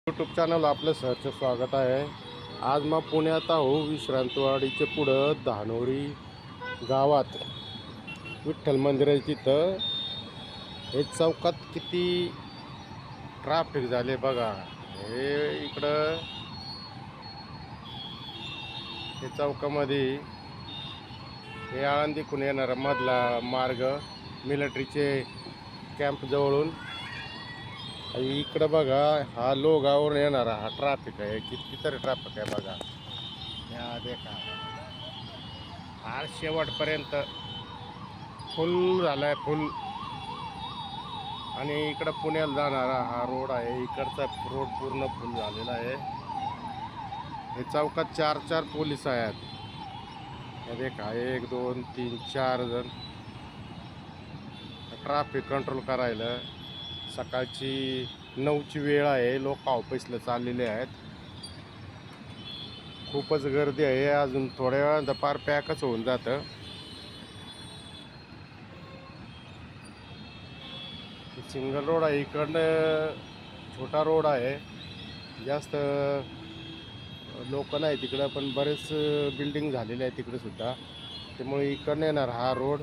YouTube channel आपलं सहर्ष स्वागत आहे. आज मग पुण्यात आहो विश्रांतवाडीचे पुढं धानोरी गावात विठ्ठल मंदिराच्या तिथं हे चौकात किती ट्रॅफिक झाले बघा. हे इकडं हे चौकामध्ये हे आळंदीकडून येणारा मधला मार्ग मिलिटरीचे कॅम्प जवळून इकडं बघा हा लोगावरून येणारा हा ट्रॅफिक आहे. कितीतरी ट्रॅफिक आहे बघा. या देखा हा शेवटपर्यंत फुल झालाय फुल. आणि इकडं पुण्याला जाणारा हा रोड आहे. इकडचा रोड पूर्ण फुल झालेला आहे. हे चौकात चार पोलीस आहेत. हे देखा 1 2 3 4 जण ट्रॅफिक कंट्रोल करायला. सकाळची 9ची वेळ आहे. लोक ऑफिसला चाललेले आहेत. खूपच गर्दी आहे. अजून थोड्या वेळात पार पॅकच होऊन जातं. सिंगल रोड आहे. इकडनं छोटा रोड आहे. जास्त लोक नाही तिकडं, पण बरेच बिल्डिंग झालेले आहे तिकडे सुद्धा. त्यामुळे इकडनं येणार हा रोड,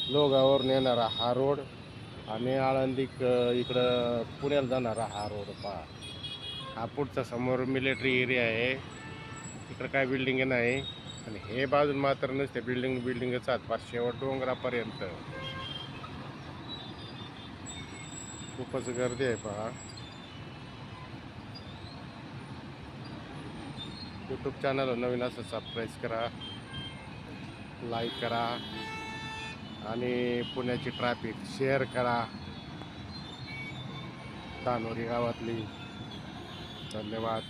लोगावरून येणारा हा रोड आणि आळंदी इकडं पुण्याला जाणारा हा रोड पहा. हा पुढचा समोर मिलिटरी एरिया आहे. तिकडं काय बिल्डिंग नाही. आणि हे बाजून मात्र नसते बिल्डिंगच आहेत फार शेवट डोंगरापर्यंत. खूपच गर्दी आहे पहा. यूट्यूब चॅनल नवीन असं सबस्क्राईब करा, लाईक करा आणि पुण्याची ट्रॅफिक शेअर करा धानोरी गावातली. धन्यवाद.